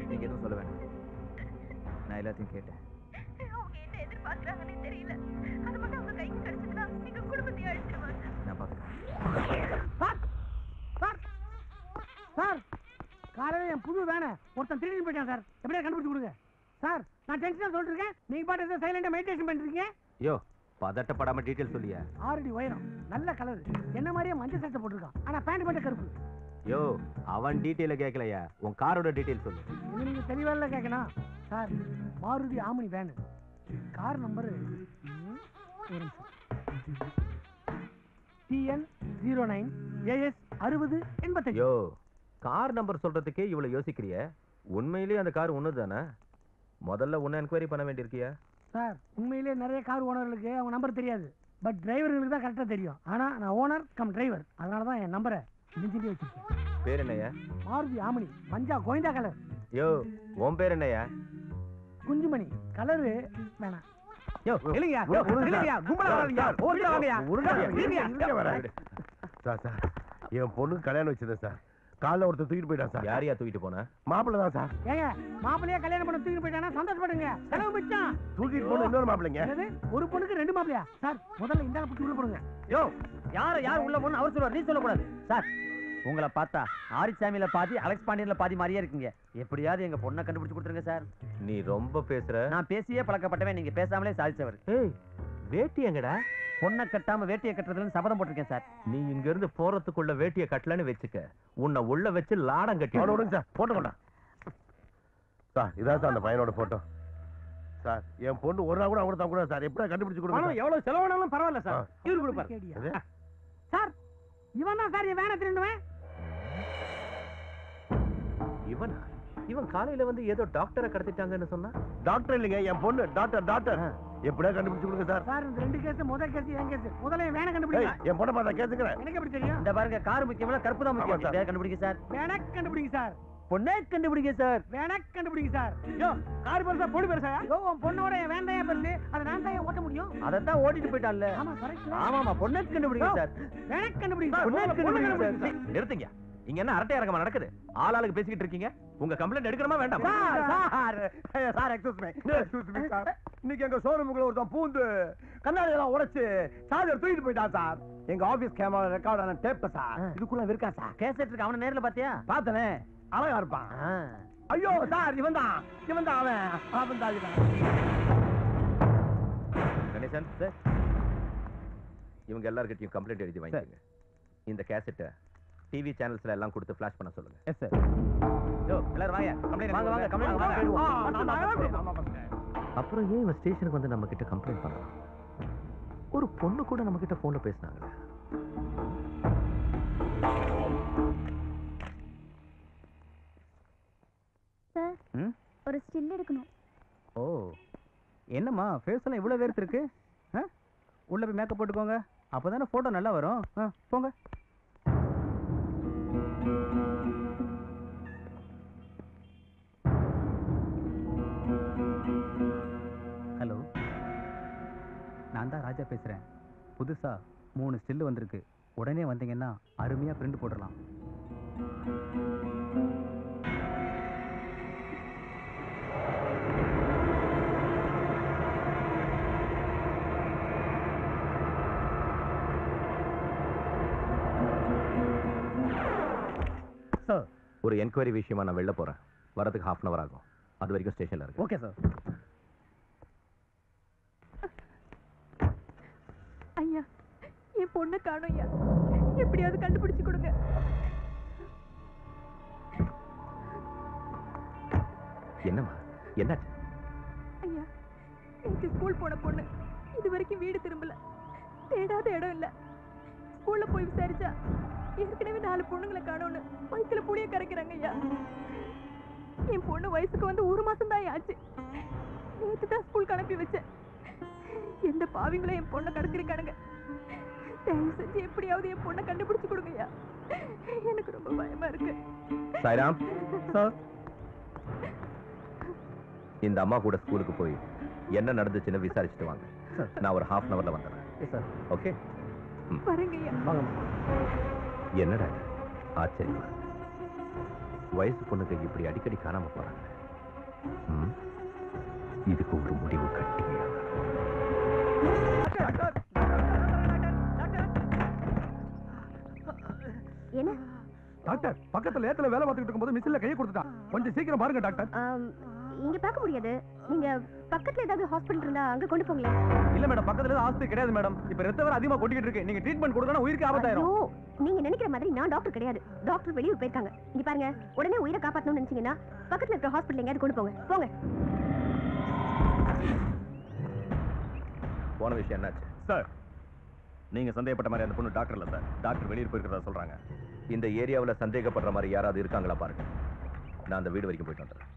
நீங்க எதுவும் சொல்ல வேண்டாம், நான் எல்லாத்தையும் கேட்டேன். நான் பாத்துக்கிறேன். சார், காலையில என் புது வேனை ஒருத்தன் திருடி போயிட்டான் சார். எப்படியா கண்டுபிடிச்சு கொடுங்க சார். நான் டென்ஷனா சொல்லிட்டு இருக்கேன், நீங்க பாட்டு சைலண்டா மெடிடேஷன் பண்ணிட்டு இருக்கீங்க. யோ, பதட்டப்படாம டீடைல் சொல்லியா? 6 அடி உயரம், நல்ல கலர், என்ன மாதிரியே மஞ்சள் சட்டை போட்டிருக்கான். ஆனா பேண்ட் மட்டும் கருப்பு. யோ, அவன் டீடைல கேட்கலையா, உன் காரோட டீடைல் சொல்லு. இது நீங்க தெளிவாக கேட்கணும் sir. Maruti Omni van, car number TN09 AS 6085. யோ, கார் நம்பர் சொல்றதுக்கே இவ்வளவு யோசிக்கிறிய? உண்மையிலேயே அந்த கார் ஒண்ணு தானே? முதல்ல உன்ன என்கொயரி பண்ண வேண்டியிருக்கியா? சார், உண்மையிலேயே நிறைய கார் ஓனர்களுக்கு அவங்க நம்பர் தெரியாது, பட் டிரைவர்களுக்கு தான் கரெக்டாக தெரியும். ஆனா நான் ஓனர் கம் டிரைவர், அதனால தான் என் நம்பரை நெஞ்சிலே வச்சிருக்கேன். பேர் என்னையா? மாருதி ஆமினி, மஞ்சா கோயந்தா கலர். யோ, உன் பேர் என்னையா? குஞ்சுமணி. கலரு வேணாம். யோ, இல்லையா? யோ, இல்லையா? கும்பலா வாங்கயா? ஓடியா வாங்கயா? உருங்க வர. சார் சார், என் பொண்ணுக்கு கல்யாணம் வச்சதே சார். காலைல ஒருத்தர் தூக்கிட்டு போயிட்டான் சார். யாரையா தூக்கிட்டு போன? மாப்பிள்ளை தான் சார். ஏங்க, மாப்பிள்ளையா கல்யாணம் பண்ண தூக்கிட்டு போயிட்டானா சந்தோஷப்படுங்க, செலவு மிச்சம். தூக்கிட்டு போன இன்னொரு மாப்பிள்ளைங்க. என்னது, ஒரு பொண்ணுக்கு 2 மாப்பிள்ளையா? சார், முதல்ல இந்த புடி உள்ள போடுங்க. யோ, யார் உள்ள போன அவர் சொல்றாரு, நீ சொல்லக்கூடாது. சார், உங்களை பார்த்தா ஆரிச்சாமியில பாதி அலெக்ஸ் பாண்டியன்ல பாதி மாதிரியே இருக்கீங்க. எப்படியாவது எங்க பொண்ணை கண்டுபிடிச்சு கொடுத்துருங்க சார். நீ ரொம்ப பேசுற. நான் பேசியே பழக்கப்பட்டவன், நீங்க பேசாமலே சாதிச்சவர். ஏய், வேட்டி எங்கடா? பொண்ணை கட்டாம வேட்டியை கட்டுறதுன்னு சபதம் போட்டிருக்கேன் சார். நீ இங்க இருந்து போறதுக்குள்ள வேட்டியை கட்டலன்னு வச்சுக்க, உன்னை உள்ள வச்சு லாடம் கட்டி விடுங்க சார். போட்டோ கொண்டா சார். இதான் சார் அந்த பையனோட போட்டோ சார். என் பொண்ணு ஒரு நாள் கூட அவங்க தான் கூட சார். எப்படி கண்டுபிடிச்சு கொடுங்க? எவ்வளவு செலவானாலும் பரவாயில்ல சார், இவரு கொடுப்பாரு. சார், இவன் தான் சார் என் வேனை திருடுவேன். இவன் காலையில வந்து ஏதோ டாக்டரை கடத்திட்டாங்கன்னு சொன்னா? டாக்டர் இல்லைங்க, என் பொண்ணு. டாக்டர் எப்படியா கண்டுபிடிச்சு கொடுங்க சார். சார், இந்த 2 கேஸ், முதல் கேஸ் என் கேஸ். முதல்ல என் வேனை கண்டுபிடிங்க. என் பொண்ணை பார்த்தா கேசுக்கிறேன். எனக்கு எப்படி தெரியும்? இந்த பாருங்க, கார் முக்கியமா கருப்பு தான் முக்கியம். வேற கண்டுபிடிங்க சார். வேனை கண்டுபிடிங்க சார். பொண்ணை கண்டுபிடிங்க சார். வேனை கண்டுபிடிங்க சார். யோ, கார் பெருசா பொண்ணு பெருசா? யோ, உன் பொண்ணோட என் வேன் தான் பெருசு, அதை நான் தான் ஓட்ட முடியும். அதான் ஓட்டிட்டு போயிட்டான்ல. ஆமா, கரெக்ட். ஆமாமா, பொண்ணை கண்டுபிடிங்க சார். வேனை கண்டுபிடிங்க. பொண்ணை கண்டுபிடிங்க சார். நிறுத்துங்க. இங்க என்ன அரட்டை அரங்கமா நடக்குது? ஆளாளுக்கு பேசிக்கிட்டு இருக்கீங்க. உங்க கம்ப்ளைண்ட் எடுக்கணுமா வேண்டாமா? Sir excuse me sir. இன்னைக்கு எங்க ஷோரூமுக்குள்ள ஒருத்தன் பூந்து கண்ணாடி எல்லாம் உடைச்சு சார்ஜர் தூக்கிட்டு போயிட்டான் சார். எங்க ஆபீஸ் கேமரா ரெக்கார்ட் ஆன டேப் சார். இதுக்குள்ள இருக்கா சார். கேசட் இருக்கு. அவன நேர்ல பாத்தியா? பார்த்தனே, அழகா இருப்பான். ஐயோ சார், இவன் தான் அவன் தான் இவன். கணேசன் சார், இவங்க எல்லார்கிட்டயும் கம்ப்ளைண்ட் எழுதி வாங்கிக்கங்க. இந்த கேசட்டை டிவி சேனல்ஸ்ல எல்லாம் கொடுத்து ஃபிளாஷ் பண்ண சொல்லுங்க. Yes sir. யோ, எல்லாரும் வாங்க. கம்ப்ளைண்ட் வாங்க கம்ப்ளைண்ட் வாங்க. அப்புறம் ஏன் இவன் ஸ்டேஷனுக்கு வந்து நம்ம கிட்ட கம்ப்ளைண்ட் பண்றான்? ஒரு பொண்ணு கூட நம்ம கிட்ட போன்ல பேசினாங்க. சார், ஒரு ஸ்டில் எடுக்கணும். ஓ, என்னம்மா ஃபேஸ் எல்லாம் இவ்வளவு வேர்த்து இருக்கு? உள்ள போய் மேக்கப் போட்டுக்கோங்க, அப்பதானே போட்டோ நல்லா வரும். போங்க. ஹலோ, நான் தான் ராஜா பேசுறேன். புதுசா 3 ஸ்டில் வந்திருக்கு. உடனே வந்தீங்கன்னா அருமையா பிரிண்ட் போடலாம். சார், ஒரு என்கொயரி விஷயமா நான் வெளில போறேன். வரதுக்கு 1/2 hour ஆகும். அது வரைக்கும் ஸ்டேஷன்ல இருக்கு. Okay sir. ஐயா, என் பொண்ணை காணோம் ஐயா, எப்படியாவது கண்டுபிடிச்சு கொடுங்க. என்னம்மா, என்னாச்சு? ஐயா, எனக்கு ஸ்கூல் போன பொண்ணு இது வரைக்கும் வீடு திரும்பல. தேடாத இடம் இல்ல. ஸ்கூல்ல போய் விசாரிச்சா ஏற்கனவே 4 பொண்ணுங்களை காணோன்னு வயிற்றுல புளிய கரைக்கிறாங்க ஐயா. என் பொண்ணு வயசுக்கு வந்து 1 மாசம் தான் ஆச்சு. நேற்று தான் ஸ்கூலுக்கு அனுப்பி வச்சேன். எந்த பாவிங்களும் என் பொண்ணை கடத்திருக்கானுங்க. தயவு செஞ்சு எப்படியாவது என் பொண்ணை கண்டுபிடிச்சு கொடுங்க ஐயா. எனக்கு ரொம்ப பயமா இருக்கு. சாய்ராம் சார், இந்த அம்மா கூட ஸ்கூலுக்கு போய் என்ன நடந்துச்சுன்னு விசாரிச்சுட்டு வாங்க. நான் ஒரு 1/2 hourல வந்துடுறேன். ஓகே, வரேங்க ஐயா. என்னடா ஆச்சரியமா வயசு பொண்ணுக்கு இப்படி அடிக்கடி காணாம போறாங்க. இதுக்கு ஒரு முடிவு கட்டியே என்ன டாக்டர், பக்கத்துல ஏத்துல வேலை பார்த்துக்கிட்டு இருக்கும்போது மிஷின்ல கையை கொடுத்துட்டான். கொஞ்சம் சீக்கிரம் பாருங்க டாக்டர். இங்க பார்க்க முடியாது. நீங்க பக்கத்துல ஏதாவது ஹாஸ்பிடல் இருந்தா அங்க கொண்டு போங்களேன். இல்ல மேடம், பக்கத்துல ஹாஸ்பிடல் கிடையாது மேடம். இப்ப ரத்த வர அதிகமா கொட்டிக்கிட்டு இருக்கு. நீங்க ட்ரீட்மெண்ட் கொடுக்கணும், உயிருக்கு ஆபத்தாயிரும். ஐயோ, நீங்க நினைக்கிற மாதிரி நான் டாக்டர் கிடையாது. டாக்டர் வெளியூர் போயிருக்காங்க. இங்க பாருங்க, உடனே உயிரை காப்பாத்தணும்னு நினைச்சீங்கன்னா பக்கத்துல இருக்கிற ஹாஸ்பிடல் எங்கயாவது கொண்டு போங்க. போங்க. போன விஷயம் என்னாச்சு சார்? நீங்க சந்தேகப்பட்ட மாதிரி அந்த பொண்ணு டாக்டர் இல்ல சார். டாக்டர் வெளியூர் போயிருக்கிறதா சொல்றாங்க. இந்த ஏரியாவில் சந்தேகப்படுற மாதிரி யாராவது இருக்காங்களா பாருங்க. நான் அந்த வீடு வரைக்கும் போயிட்டு வந்துடுறேன்.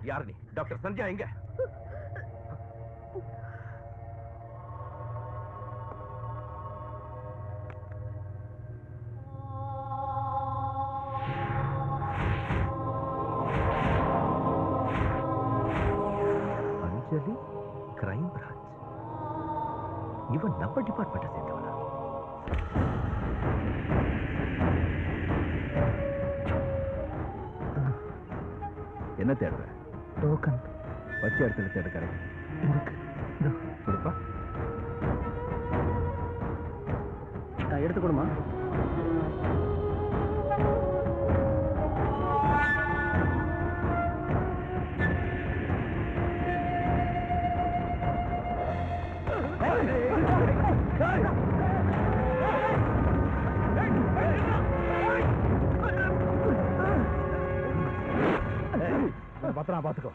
யார் நீ? டாக்டர் சந்தியா எங்க? அஞ்சலி கிரைம் பிரான்ச். இவன் நம்ம டிபார்ட்மெண்ட் சேர்ந்தவனா? என்ன தேடுற? டோக்கன் வச்ச இடத்துல தேட கிடைக்கும். கொடுப்பா. எடுத்துக்கணுமா? பத்திரம் பாத்துக்கோ.